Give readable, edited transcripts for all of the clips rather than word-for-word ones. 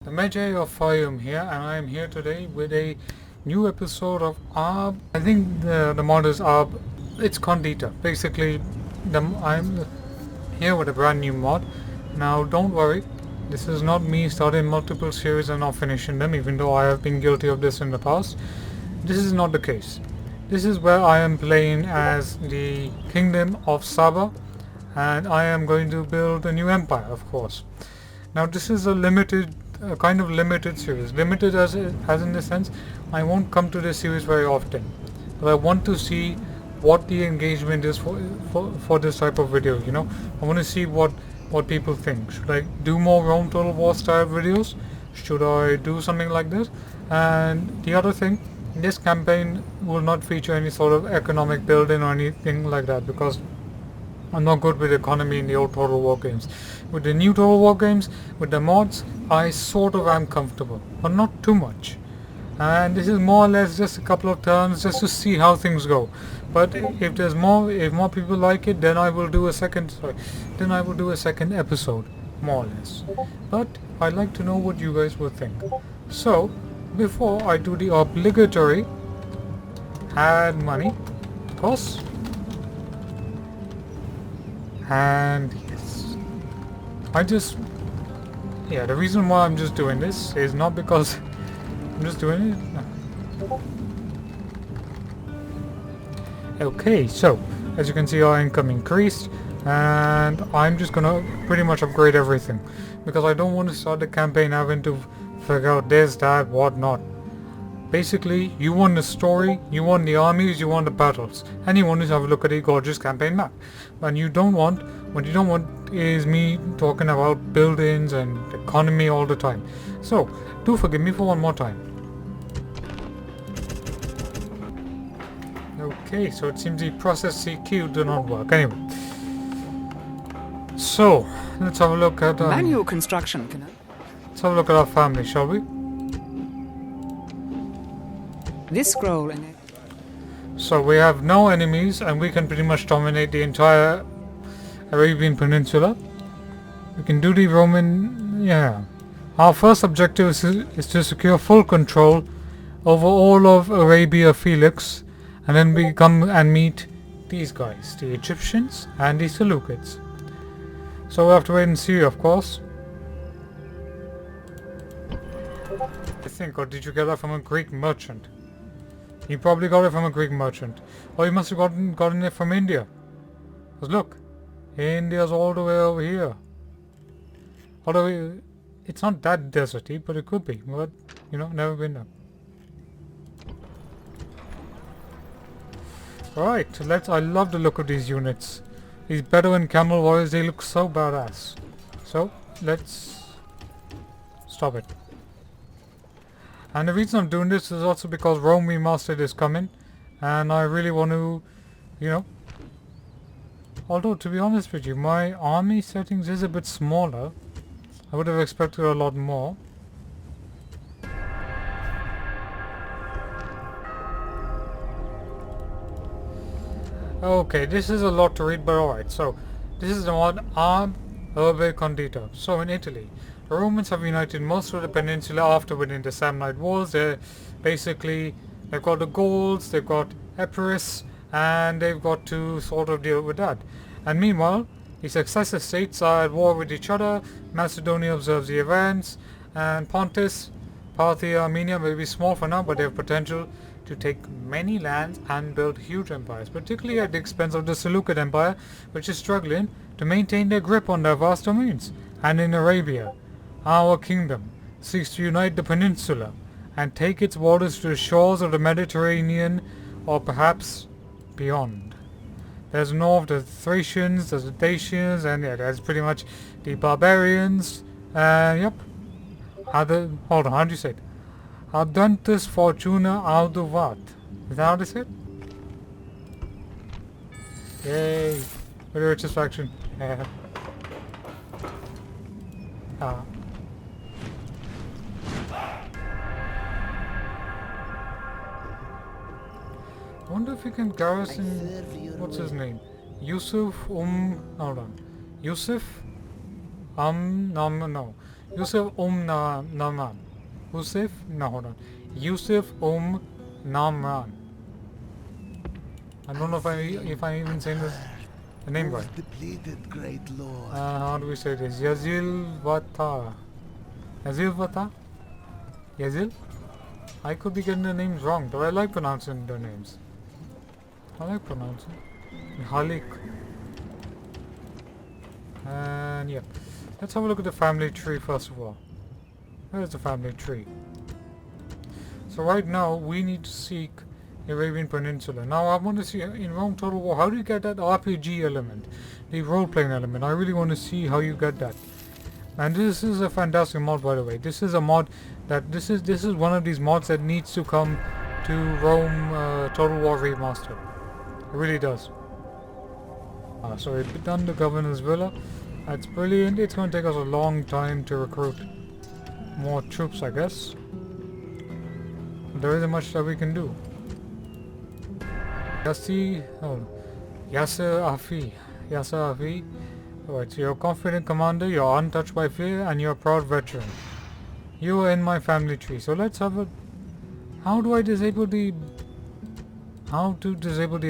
Majay of Fayum here, and I am here today with a new episode of Ab. I think the mod is Ab. It's Condita. Basically, I'm here with a brand new mod. Now, don't worry, this is not me starting multiple series and not finishing them, even though I have been guilty of this in the past. This is not the case. This is where I am playing as the Kingdom of Saba, and I am going to build a new empire, of course. Now, this is a kind of limited series. Limited as in the sense, I won't come to this series very often, but I want to see what the engagement is for this type of video. You know, I want to see what people think. Should I do more Rome Total War style videos? Should I do something like this? And the other thing, this campaign will not feature any sort of economic building or anything like that, because I'm not good with economy in the old Total War games. With the new Total War games, with the mods, I sort of am comfortable, but not too much. And this is more or less just a couple of turns just to see how things go. But if more people like it, then I will do a second. Then I will do a second episode, more or less. But I'd like to know what you guys would think. So before I do the obligatory add money, of course. And yes, the reason why I'm just doing this is not because I'm just doing it. No. Okay, so as you can see, our income increased, and I'm just gonna pretty much upgrade everything because I don't want to start the campaign having to figure out this, that, what not. Basically, you want the story, you want the armies, you want the battles, and you want to have a look at a gorgeous campaign map. And what you don't want is me talking about buildings and economy all the time. So, do forgive me for one more time. Okay, so it seems the process CQ did not work. Anyway, so let's have a look at manual construction. Let's have a look at our family, shall we? This scroll in it. So we have no enemies, and we can pretty much dominate the entire Arabian Peninsula. We can do the Roman. Yeah. Our first objective is to secure full control over all of Arabia Felix, and then we come and meet these guys, the Egyptians and the Seleucids. So we have to wait and see, of course. I think, or did you get that from a Greek merchant? You probably got it from a Greek merchant. Or you must have gotten it from India. Because look, India's all the way over here. Although it's not that deserty, but it could be. But, you know, never been there. Alright, I love the look of these units. These Bedouin camel warriors, they look so badass. So, let's stop it. And the reason I'm doing this is also because Rome Remastered is coming, and I really want to, you know, although to be honest with you, my army settings is a bit smaller. I would have expected a lot more. Okay, this is a lot to read, but alright. So, this is the mod Ab Urbe Conditia. So, in Italy, the Romans have united most of the peninsula after winning the Samnite Wars. They've got the Gauls, they've got Epirus, and they've got to sort of deal with that. And meanwhile, the successive states are at war with each other. Macedonia observes the events, and Pontus, Parthia, Armenia may be small for now, but they have potential to take many lands and build huge empires, particularly at the expense of the Seleucid Empire, which is struggling to maintain their grip on their vast domains. And in Arabia, our kingdom seeks to unite the peninsula and take its waters to the shores of the Mediterranean, or perhaps beyond. There's north, there's the Thracians, there's the Dacians, and yeah, there's pretty much the barbarians. Yep. Hold on, how do you say it? Adantus Fortuna Auduvat. Is that how they say it? Yay! We're the richest faction. Yeah. I wonder if we can garrison. What's his name? Yusuf. Hold on. Yusuf. No. Yusuf Naman. Yusuf? No, hold on. Yusuf Naman. I don't know if I'm even saying the name right. Depleted, great lord. How do we say this? Yazil Vata. Yazil Vata? Yazil? I could be getting the names wrong, but I like pronouncing their names. I like pronouncing. Halik. And yeah. Let's have a look at the family tree first of all. Where's the family tree? So right now we need to seek Arabian Peninsula. Now I want to see in Rome Total War, how do you get that RPG element? The role-playing element. I really want to see how you get that. And this is a fantastic mod, by the way. This is a mod that this is one of these mods that needs to come to Rome Total War Remastered. It really does. So we've done the Governor's Villa. That's brilliant. It's going to take us a long time to recruit more troops, I guess. There isn't much that we can do. Yasser Afi. Alright, so you're a confident commander, you're untouched by fear, and you're a proud veteran. You are in my family tree. So let's have a... How to disable the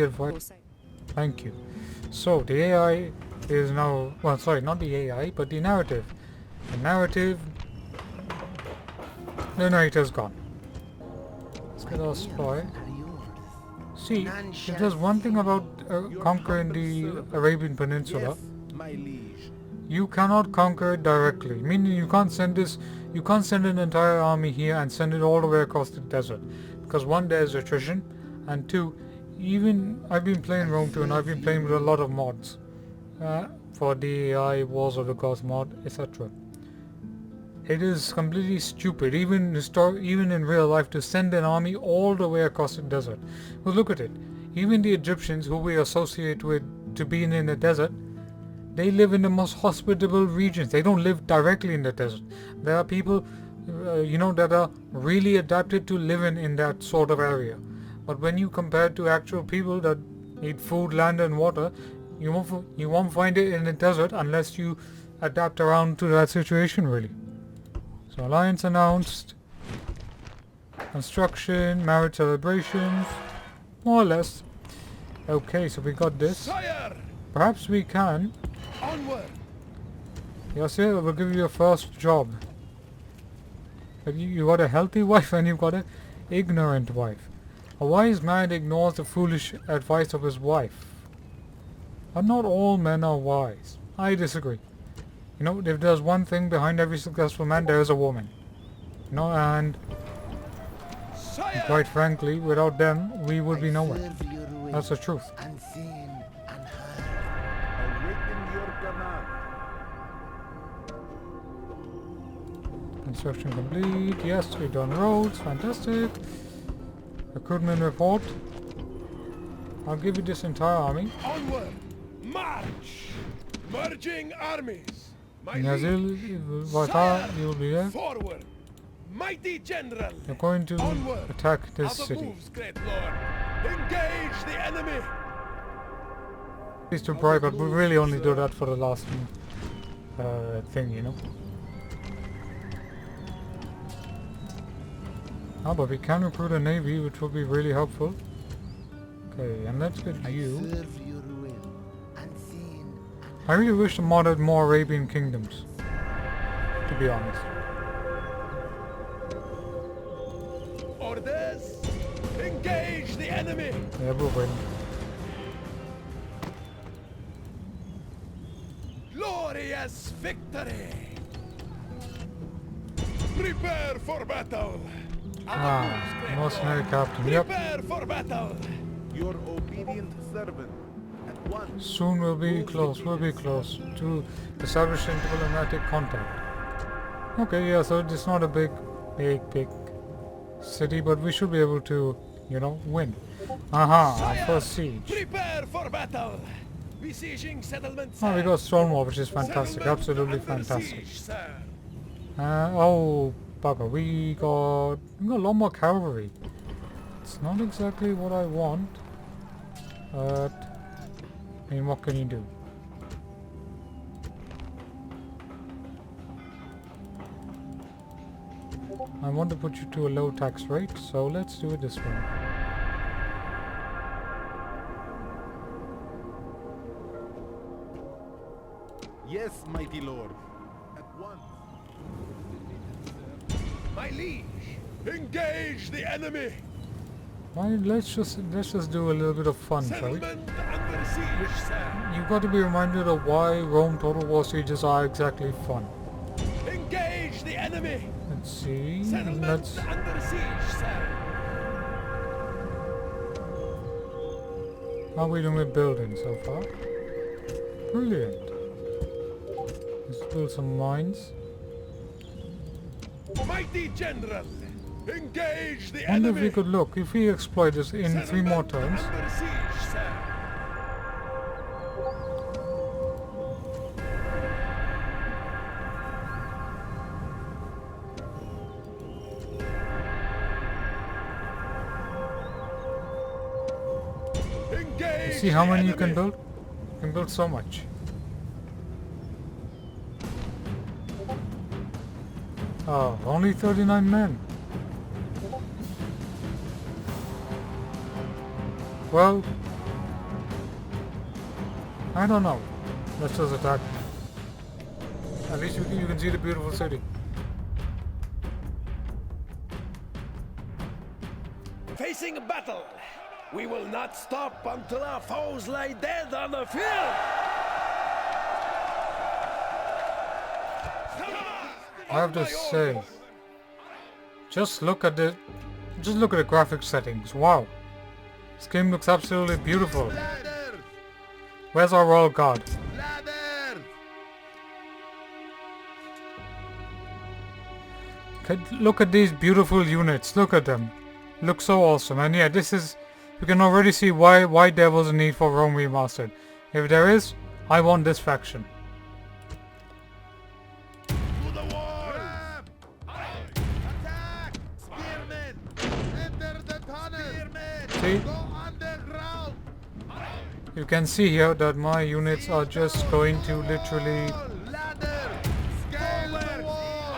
advice? Thank you. So the AI is now... Well, sorry, not the AI, but the narrative. The narrator's gone. Let's get our spy. See, if there's one thing about conquering the Arabian Peninsula, My liege. you cannot conquer it directly. Meaning you can't send an entire army here and send it all the way across the desert. Because one, there's attrition, and two, even I've been playing Rome 2 and I've been playing with a lot of mods for the AI Wars of the Gods mod, etc. It is completely stupid, even in real life, to send an army all the way across the desert. Well, look at it. Even the Egyptians, who we associate with to being in the desert, they live in the most hospitable regions. They don't live directly in the desert. There are people, that are really adapted to living in that sort of area. But when you compare to actual people that need food, land, and water, you won't find it in the desert unless you adapt around to that situation, really. So alliance announced, construction, marriage celebrations, more or less. Okay, so we got this. Sire! Perhaps we can. Onward! Yes, yeah, we'll give you your first job. But you got a healthy wife and you've got an ignorant wife. A wise man ignores the foolish advice of his wife. But not all men are wise. I disagree. If there's one thing behind every successful man, there is a woman. And Sire! quite frankly, without them, we would be nowhere. Serve your will, That's the truth. unseen and heard. Awaiting your command. Construction complete. Yes, we've done roads. Fantastic. Recruitment report. I'll give you this entire army. Onward! March! Merging armies! My Yazil, Vata, Sire! you will be there. Forward! Mighty general! You're going to Onward! attack this Out of city. moves, great lord! Engage the enemy! Please to bribe, but we really only do that for the last thing, Oh, but we can recruit a navy, which will be really helpful. Okay, and let's get you. Serve your will, unseen I really wish the mod had more Arabian kingdoms, to be honest. orders! Engage the enemy! Yeah, we'll win. Glorious victory! Prepare for battle! Mercenary captain, yep. Prepare for battle! Your obedient servant. At once. Soon we'll be close to establishing diplomatic contact. Okay, yeah, so it's not a big city, but we should be able to, win. Aha, our Sire, first siege. Prepare for battle! Besieging settlements. Oh, we got Stonewall, which is fantastic, absolutely fantastic. Oh, bugger, we got a lot more cavalry. It's not exactly what I want, but what can you do? I want to put you to a low tax rate, so let's do it this way. Yes, mighty lord. At once. My liege, engage the enemy. Why, let's just do a little bit of fun, shall we? Settlement under siege, sir. You've got to be reminded of why Rome Total War sieges are exactly fun. Engage the enemy. Let's see. Settlement Let's. under siege, sir. How are we doing with building so far? Brilliant. Let's build some mines. Mighty general, engage the Wonder if enemy. we could look if we exploit this in 3 more Settlement turns. under siege, sir. Engage See how the many you can enemy. build? You can build so much. Oh, only 39 men. Well, I don't know. Let's just attack. At least you can see the beautiful city. Facing a battle, we will not stop until our foes lie dead on the field. I have to say, just look at the graphic settings. Wow, this game looks absolutely beautiful. Ladders! Where's our royal guard? Ladders! Look at these beautiful units. Look at them. Look so awesome. And yeah, this is. You can already see why there was a need for Rome Remastered. If there is, I want this faction. To the wall! Attack! Spearmen! Enter the tunnel! Spearmen! See? Go underground! You can see here that my units are just going to literally. Ladder! Scale the wall!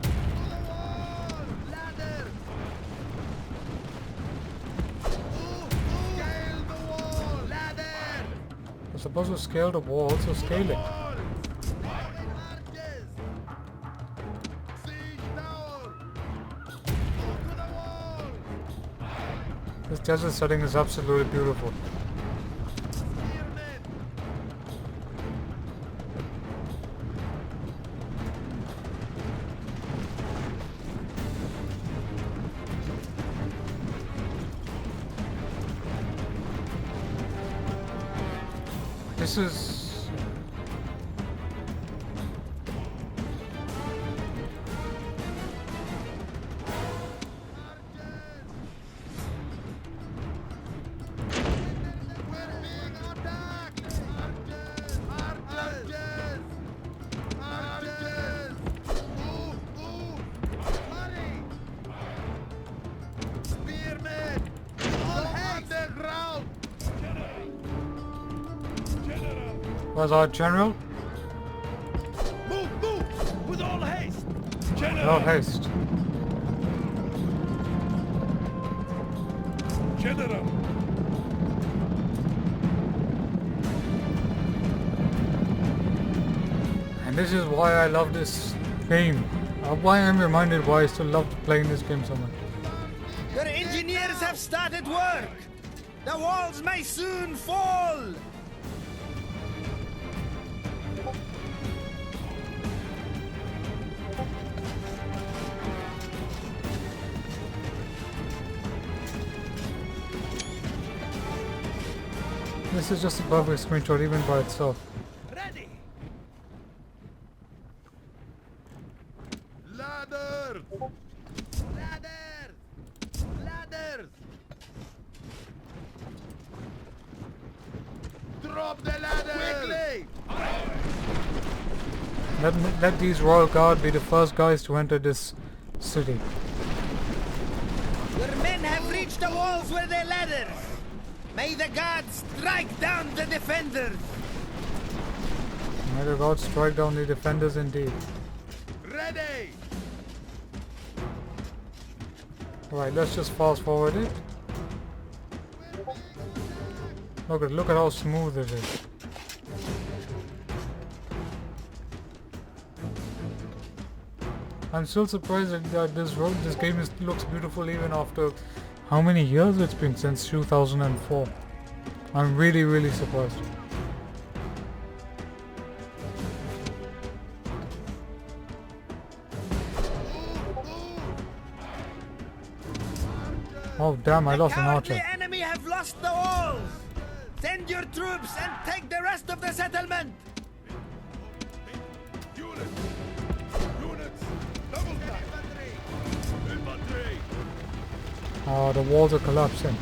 To the wall! Ladder! Scale the wall! Ladder! You're supposed to scale the wall, so scale it. Wall! Arches! Siege tower! Go to the wall! This desert setting is absolutely beautiful. Spearmen! This is. We're being attacked! Arches! Arches! Arches! Move! Hurry! Spearmen! All underground! Where's our general? Move! With all haste! General! No haste. General! And this is why I love this game. Why I'm reminded why I still love playing this game so much. Your engineers have started work! The walls may soon fall! This is just a perfect screenshot even by itself. Ready! Ladders! Ladders! Ladders! Drop the ladder! Quickly! Let these royal guard be the first guys to enter this city. Your men have reached the walls with their ladders! May the gods strike down the defenders! May the gods strike down the defenders indeed. Ready! Right, let's just fast forward it. Look at how smooth it is. I'm still surprised that this game looks beautiful even after how many years it's been since 2004. I'm really surprised. Oh damn, I lost an archer. The enemy have lost the walls. Send your troops and take the rest of the settlement. Units! Double time! Infantry! Oh, the walls are collapsing.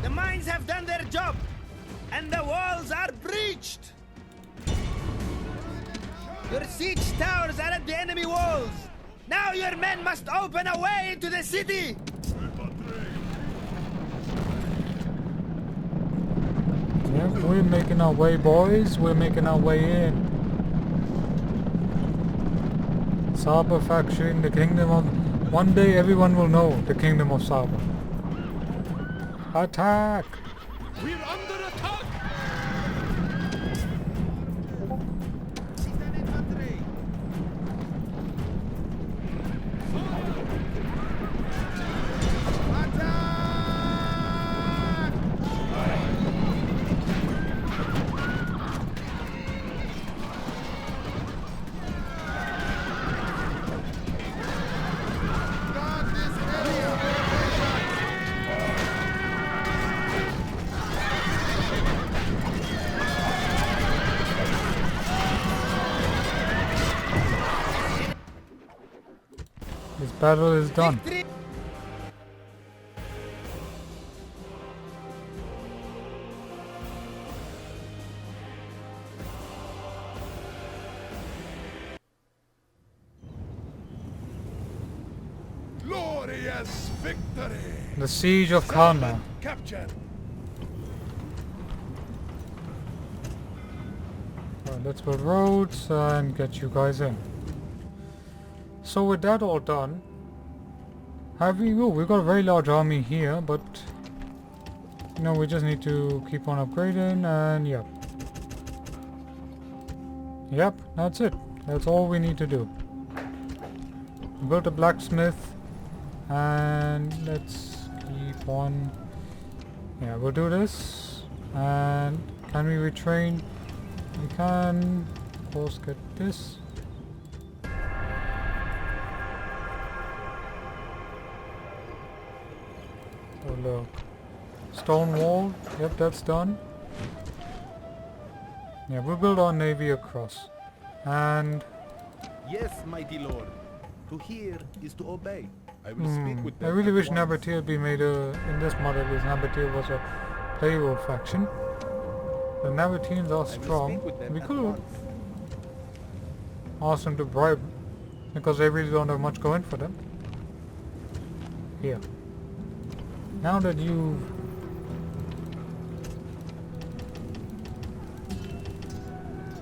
The mines have done their job, and the walls are breached. Your siege towers are at the enemy walls. Now your men must open a way into the city. Yeah, we're making our way, boys. We're making our way in. Saba faction, the kingdom of... One day everyone will know the kingdom of Saba. Attack! We're under attack! This battle is done. Victory. Glorious victory! The siege of Karna. Captured! Alright, let's build roads and get you guys in. So with that all done, we've got a very large army here, but you know, we just need to keep on upgrading, and yep, that's it. That's all we need to do. Build a blacksmith, and let's keep on. Yeah, we'll do this. And can we retrain? We can, of course, get this. Oh look. Stone wall. Yep, that's done. Yeah, we'll build our navy across. And Yes, mighty lord. To hear is to obey. I will speak with I them. really at wish once. Nabatea be made in this mod at least. Nabatea was a playable faction. The Nabateans are I will strong. speak with them We at could have once. asked them to bribe, because they really don't have much going for them. Here. Now that you...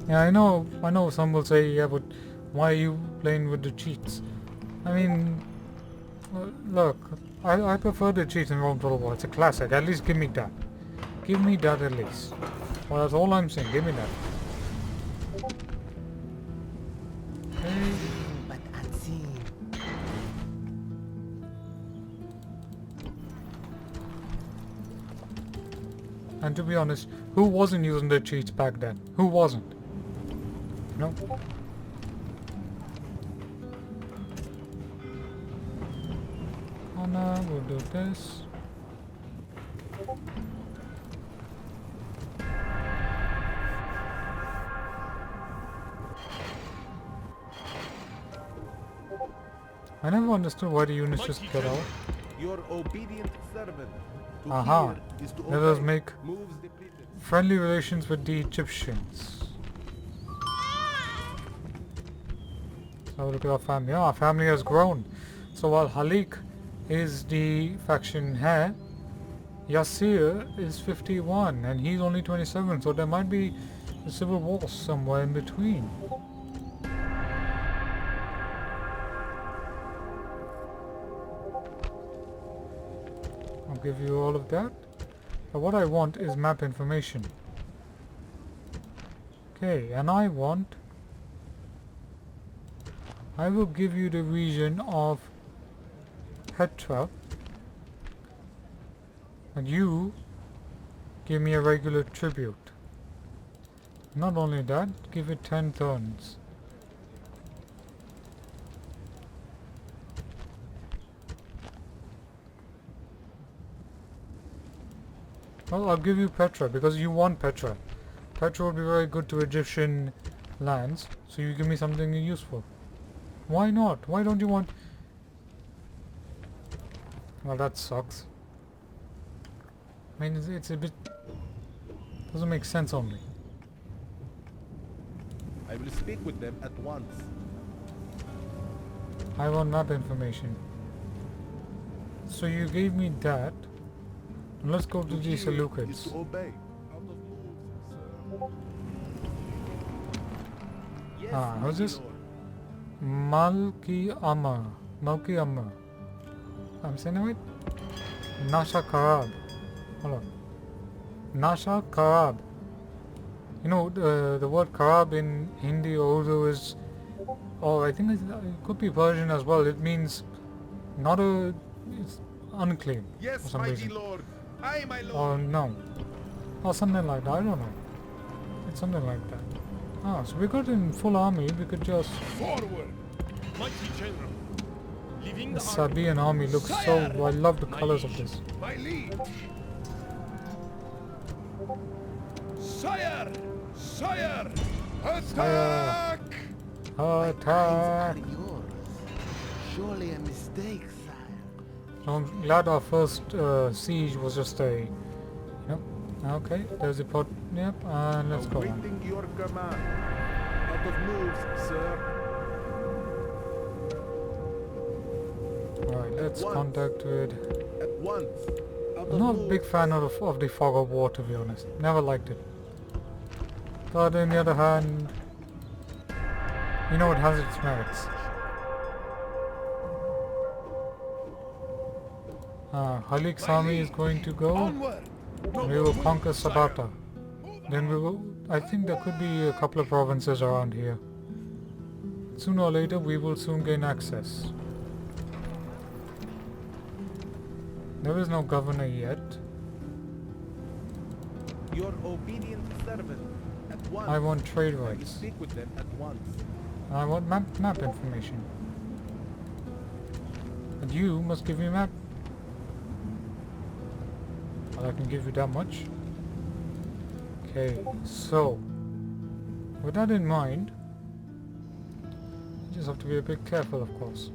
Yeah, I know some will say, yeah, but why are you playing with the cheats? I mean, look, I prefer the cheats in Rome Total War. It's a classic. At least give me that. Give me that at least. Well, that's all I'm saying. Give me that. Okay. But unseen. And to be honest, who wasn't using the cheats back then? Who wasn't? No. Oh no, we'll do this. I never understood why the units just get out. Your obedient servant. To Aha. hear is to Let us obey. make Moves depleted. friendly relations with the Egyptians. So look at our family. Yeah, our family has grown. So while Halik is the faction heir, Yasir is 51 and he's only 27, so there might be a civil war somewhere in between. I'll give you all of that. But what I want is map information. Okay, and I will give you the region of Petra, and you give me a regular tribute. Not only that, give it 10 turns. Well, I'll give you Petra because you want Petra. Petra would be very good to Egyptian lands, so you give me something useful. Why not? Why don't you want... Well, that sucks. I mean, it's a bit... doesn't make sense on me. I will speak with them at once. I want map information. So you gave me that. Let's go to these Hear is Seleucids. to obey. Out of moves, sir. Yes, Ah, who's mighty this? lord. Malki Amma. I'm saying it right? Nasha Karab. Hold on. Nasha Karab. You know, the word Karab in Hindi or Urdu is... Oh, I think it could be Persian as well. It means not a... It's unclean for Yes, some mighty reason. lord. Aye, my lord. Or no. Or something like that. I don't know. It's something like that. Ah, so we got in full army. We could just... Forward, mighty general. Leaving The the Sabaean army looks so... I love the colors of this. My liege. Sire! Sire! Attack! Attack! Are yours. Surely a mistake, sire. So I'm glad our first siege was just a... Yep. Okay, there's the port. Yep, and let's go on. Awaiting your command. Out of moves, sir. Alright, let's once. contact with... At once. Out I'm of not a moves. big fan of the fog of war, to be honest. Never liked it. But on the other hand, you know, it has its merits. Halik's army is going to go. Onward! We will conquer Sabata. Then we will... I think there could be a couple of provinces around here. Sooner or later, we will soon gain access. There is no governor yet. Your obedient servant. At once. I want trade I will rights. speak with them at once. I want map information. And you must give me a map. Well, I can give you that much. Okay, so with that in mind, you just have to be a bit careful, of course.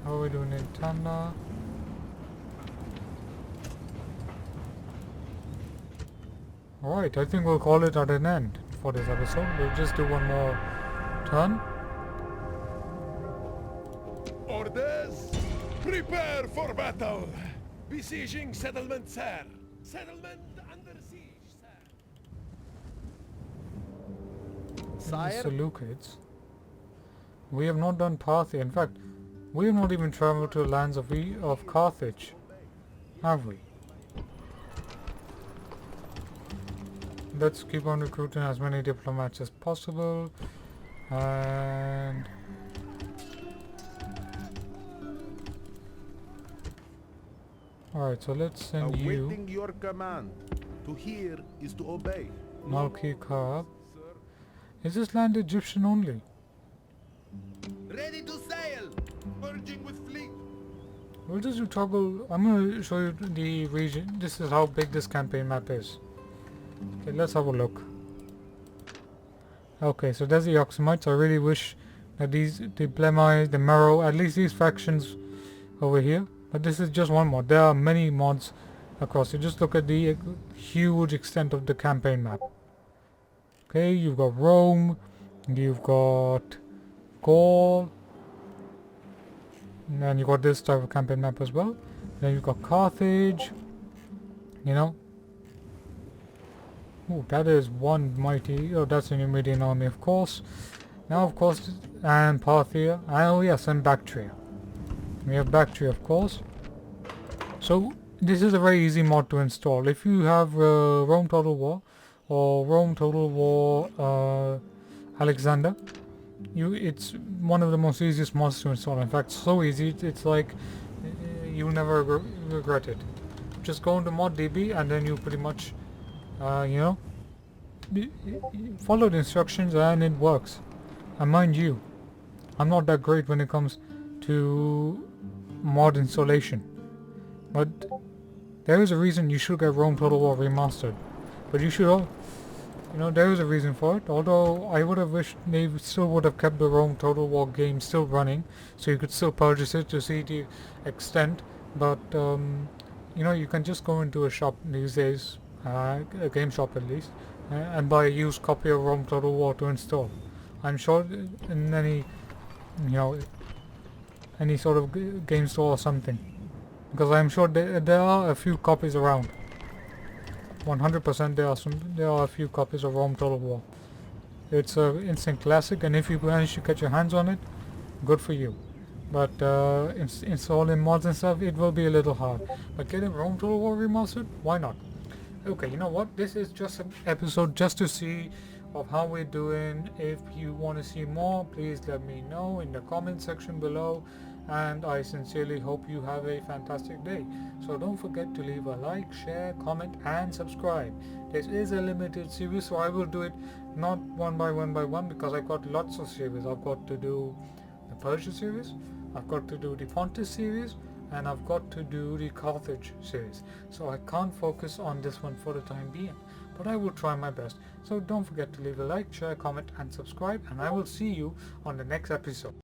How are we doing in Tanda? Alright, I think we'll call it at an end for this episode. We'll just do one more turn. Orders! Prepare for battle! Besieging settlement, sir! Settlement under siege, sir! Sire? The Seleucids. We have not done Parthia. In fact, we have not even traveled to the lands of Carthage. Have we? Let's keep on recruiting as many diplomats as possible. And... Alright, so let's send you... Awaiting your command. To hear is to obey. Malki Kaab. Sir. Is this land Egyptian only? Ready to sail. Merging with fleet. We'll just do toggle. I'm going to show you the region. This is how big this campaign map is. Okay, let's have a look. Okay, so there's the Oxamites. I really wish that the Blemites, the Mero, at least these factions over here. But this is just one mod. There are many mods across. You just look at the huge extent of the campaign map. Okay, you've got Rome, you've got Gaul, and then you've got this type of campaign map as well. Then you've got Carthage, you know. Ooh, that is one mighty, oh, that's a Numidian army, of course. Now, of course, and Parthia, oh yes, and Bactria. We have Bactria, of course. So, this is a very easy mod to install. If you have Rome Total War, or Rome Total War Alexander, it's one of the most easiest mods to install. In fact, so easy, it's like you'll never regret it. Just go into ModDB and then you pretty much, you know, follow the instructions and it works. And mind you, I'm not that great when it comes to mod installation, but there is a reason you should get Rome Total War Remastered. But you should all, you know, there is a reason for it. Although I would have wished they still would have kept the Rome Total War game still running, so you could still purchase it to see the extent. But you know, you can just go into a shop these days, a game shop at least, and buy a used copy of Rome Total War to install. I'm sure in any, you know, any sort of game store or something, because I'm sure there are a few copies around. 100% there are a few copies of Rome Total War. It's an instant classic, and if you manage to get your hands on it, good for you. But installing mods and stuff, it will be a little hard. But getting Rome Total War Remastered, why not? Okay, you know what? This is just an episode just to see of how we're doing. If you want to see more, please let me know in the comment section below, and I sincerely hope you have a fantastic day. So don't forget to leave a like, share, comment and subscribe. This is a limited series, so I will do it not one by one because I've got lots of series. I've got to do the Persia series, I've got to do the Pontus series, and I've got to do the Carthage series. So I can't focus on this one for the time being, but I will try my best. So don't forget to leave a like, share, comment and subscribe, and I will see you on the next episode.